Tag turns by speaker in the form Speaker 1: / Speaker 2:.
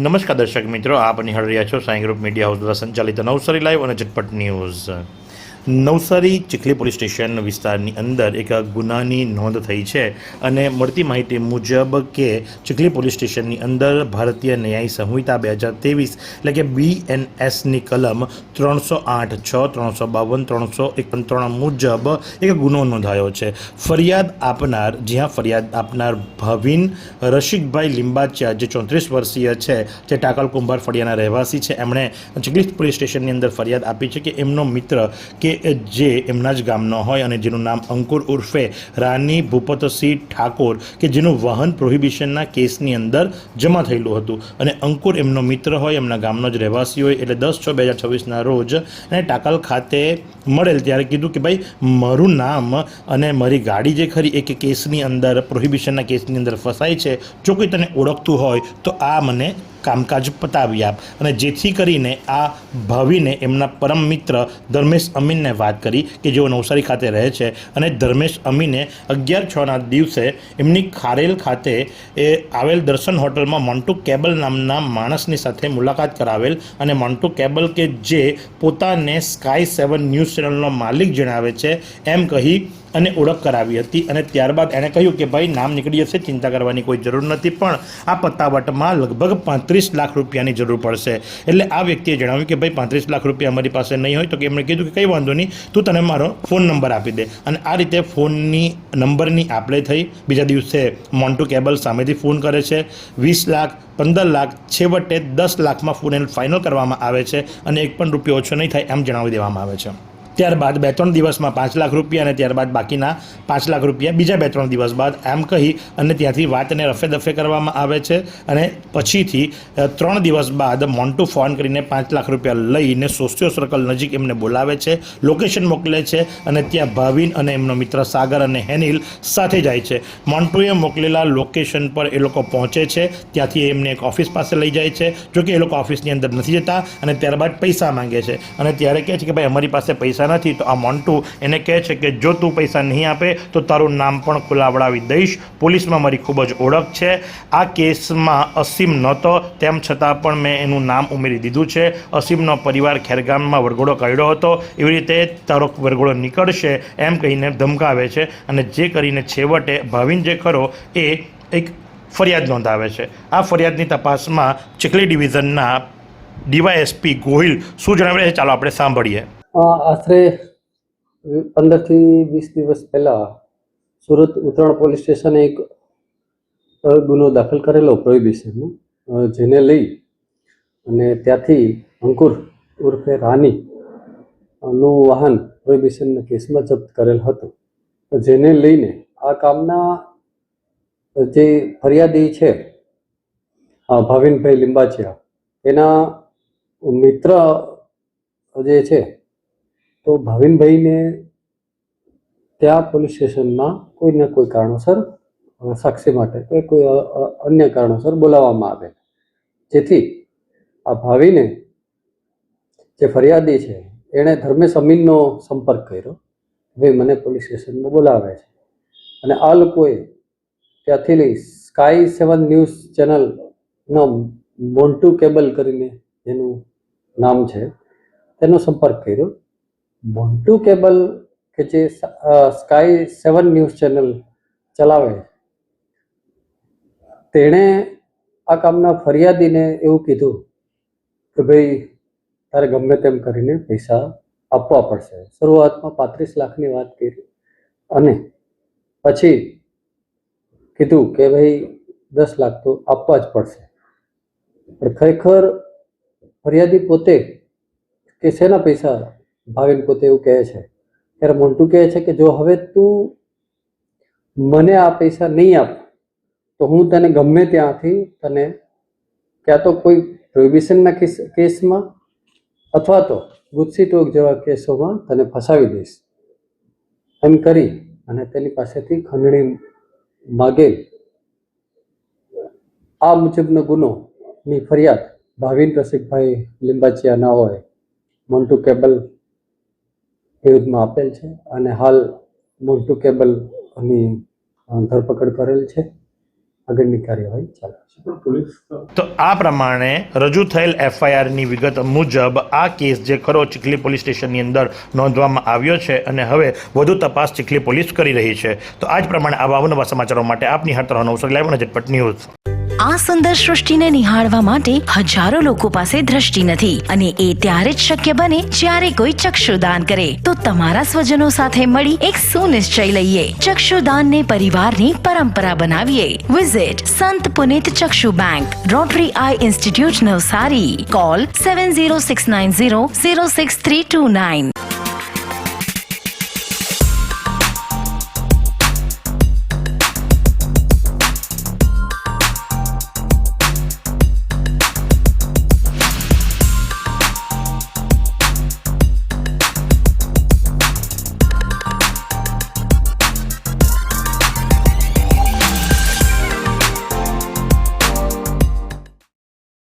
Speaker 1: નમસ્કાર દર્શક મિત્રો, આપ નિહાળી રહ્યા છો સાઈ ગ્રુપ મીડિયા હાઉસ દ્વારા સંચાલિત નવસારી લાઈવ અને ઝટપટ news. Navsari Chikhli police station વિસ્તારની અંદર એક ગુનાની નોંધ થઈ છે અને મળતી માહિતી મુજબ કે ચીખલી પોલીસ સ્ટેશનની અંદર ભારતીય ન્યાય સંહિતા 2023 એટલે કે BNSની કલમ 308(6), 352, 351 મુજબ એક ગુનો નોંધાયો છે. ફરિયાદ આપનાર ભાવિન રશિકભાઈ લિંબાચિયા, જે 34 વર્ષીય છે, જે ટાકલ કુંભાર ફળિયાના રહેવાસી છે, એમણે ચીખલી પોલીસ સ્ટેશનની અંદર ફરિયાદ આપી છે કે એમનો મિત્ર કે જે એમના જ ગામનો હોય અને જેનું નામ અંકુર ઉર્ફે રાની ભૂપતસિંહ ઠાકોર, કે જેનું વાહન પ્રોહિબિશનના કેસની અંદર જમા થયેલું હતું અને અંકુર એમનો મિત્ર હોય, એમના ગામનો જ રહેવાસી હોય. એટલે 10/6/2026ના રોજ એને ટાકલ ખાતે મળેલ ત્યારે કીધું કે ભાઈ, મારું નામ અને મારી ગાડી જે ખરી એક કેસની અંદર, પ્રોહિબિશનના કેસની અંદર ફસાય છે, જો કોઈ તને ઓળખતું હોય તો આ મને કામકાજ પતાવી આપ. અને જેથી કરીને આ ભાવિને એમના પરમ મિત્ર ધર્મેશ અમીનને વાત કરી કે જેઓ નવસારી ખાતે રહે છે, અને ધર્મેશ અમીને 11/6ના દિવસે એમની ખારેલ ખાતે આવેલ દર્શન હોટલમાં મોન્ટુ કેબલ નામના માણસની સાથે મુલાકાત કરાવેલ. અને મોન્ટુ કેબલ કે જે પોતાને સ્કાય 7 ન્યૂઝ ચેનલનો માલિક જણાવે છે એમ કહી અને ઓળખ કરાવી હતી. અને ત્યારબાદ એણે કહ્યું કે ભાઈ, નામ નીકળી જશે, ચિંતા કરવાની કોઈ જરૂર નથી, પણ આ પતાવટમાં લગભગ 35 લાખ રૂપિયાની જરૂર પડશે. એટલે આ વ્યક્તિએ જણાવ્યું કે ભાઈ, 35 લાખ રૂપિયા અમારી પાસે નહીં હોય. તો એમણે કીધું કે કંઈ વાંધો નહીં, તું તને મારો ફોન નંબર આપી દે. અને આ રીતે ફોનની નંબરની આપલે થઈ. બીજા દિવસે મોન્ટુ કેબલ સામેથી ફોન કરે છે. 20 લાખ, 15 લાખ, છેવટે 10 લાખમાં ફોન ફાઇનલ કરવામાં આવે છે અને એક પણ રૂપિયો ઓછો નહીં થાય એમ જણાવી દેવામાં આવે છે. ત્યારબાદ 2-3 દિવસમાં 5 લાખ રૂપિયા અને ત્યારબાદ બાકીના 5 લાખ રૂપિયા બીજા 2-3 દિવસ બાદ એમ કહી અને ત્યાંથી વાતને રફે દફે કરવામાં આવે છે. અને પછીથી 3 દિવસ બાદ મોન્ટુ ફોન કરીને 5 લાખ રૂપિયા લઈને સોશિયો સર્કલ નજીક એમને બોલાવે છે, લોકેશન મોકલે છે અને ત્યાં ભાવિન અને એમનો મિત્ર સાગર અને હેનિલ સાથે જાય છે. મોન્ટુએ મોકલેલા લોકેશન પર એ લોકો પહોંચે છે. ત્યાંથી એમને એક ઓફિસ પાસે લઈ જાય છે. જોકે એ લોકો ઓફિસની અંદર નથી જતા અને ત્યારબાદ પૈસા માંગે છે. અને ત્યારે કહે છે કે ભાઈ, અમારી પાસે પૈસા નથી. તો આ મોન્ટુ એને કહે છે કે જો તું પૈસા નહીં આપે તો તારું નામ પણ ખુલાવડાવી દઈશ. પોલીસમાં મારી ખૂબ જ ઓળખ છે. આ કેસમાં અસીમ નહોતો, તેમ છતાં પણ મેં એનું નામ ઉમેરી દીધું છે. અસીમનો પરિવાર ખેરગામમાં વરઘોડો કાઢ્યો હતો, એવી રીતે તારો વરઘોડો નીકળશે એમ કહીને ધમકાવે છે. અને જે કરીને છેવટે ભાવિન જે ખરો એ એક ફરિયાદ નોંધાવે છે. આ ફરિયાદની તપાસમાં ચીખલી ડિવિઝનના DYSP ગોહિલ શું જણાવે છે, ચાલો આપણે સાંભળીએ.
Speaker 2: આશરે 15 થી 20 દિવસ પહેલા સુરત ઉત્તરાયણ પોલીસ સ્ટેશને એક ગુનો દાખલ કરેલો પ્રોહિબિશનનો, જેને લઈ અને ત્યાંથી અંકુર ઉર્ફે રાની નું વાહન પ્રોહિબિશનના કેસમાં જપ્ત કરેલ હતું. જેને લઈને આ કામના જે ફરિયાદી છે ભાવિનભાઈ લિંબાચિયા, એના મિત્ર જે છે, તો ભાવિનભાઈને ત્યાં પોલીસ સ્ટેશનમાં કોઈને કોઈ કારણોસર સાક્ષી માટે કે કોઈ અન્ય કારણોસર બોલાવવામાં આવે, જેથી આ ભાવિને જે ફરિયાદી છે એણે ધર્મેશ અમીનનો સંપર્ક કર્યો. ભાઈ, મને પોલીસ સ્ટેશનમાં બોલાવે છે. અને આ લોકોએ ત્યાંથી લઈ સ્કાય 7 ન્યૂઝ ચેનલનો મોન્ટુ કેબલ કરીને જેનું નામ છે તેનો સંપર્ક કર્યો. મોન્ટુ કેબલ કે જે સ્કાય 7 ન્યૂઝ ચેનલ ચલાવે, તેણે આ કામના ફરિયાદીને એવું કીધું કે ભાઈ, તારે ગમે તેમ કરીને પૈસા આપવા પડશે. શરૂઆતમાં 35 લાખની વાત કરી અને પછી કીધું કે ભાઈ 10 લાખ તો આપવા જ પડશે. પણ ખરેખર ફરિયાદી પોતે કે શેના પૈસા, ભાવિન પોતે એવું કહે છે. ત્યારે મોન્ટુ કહે છે કે જો હવે તું મને આ પૈસા નહીં આપ તો હું તને ગમે ત્યાંથી તને ક્યાં તો કોઈ પ્રોહિબિશનના કેસમાં અથવા તો ગુજસી ટોક જેવા કેસોમાં તને ફસાવી દઈશ, એમ કરી અને તેની પાસેથી ખંડણી માગેલ. આ મુજબનો ગુનોની ફરિયાદ ભાવિન રસિકભાઈ લિંબાચિયા ના હોય મોન્ટુ કેબલ વિરુદ્ધમાં આપેલ છે. અને હાલ મોન્ટુ કેબલની ધરપકડ કરેલ છે આગળની કાર્યવાહી ચાલે છે.
Speaker 1: તો આ પ્રમાણે રજૂ થયેલ એફઆઈઆરની વિગત મુજબ આ કેસ જે ખરો ચીખલી પોલીસ સ્ટેશનની અંદર નોંધવામાં આવ્યો છે અને હવે વધુ તપાસ ચીખલી પોલીસ કરી રહી છે. તો આ જ પ્રમાણે આવા અવનવા સમાચારો માટે આપ નિહાળતા રહો નવસારી લાઈવ અને ઝટપટ ન્યૂઝ.
Speaker 3: આ સુંદર સૃષ્ટિને નિહાળવા માટે હજારો લોકો પાસે દ્રષ્ટિ નથી અને એ ત્યારે જ શક્ય બને જ્યારે કોઈ ચક્ષુદાન કરે. તો તમારા સ્વજનો સાથે મળી એક સુનિશ્ચય લઈએ, ચક્ષુદાનને પરિવારની પરંપરા બનાવીએ. Visit Sant Punit Chakshu bank, Rotary eye institute Navsari. Call 7069006329.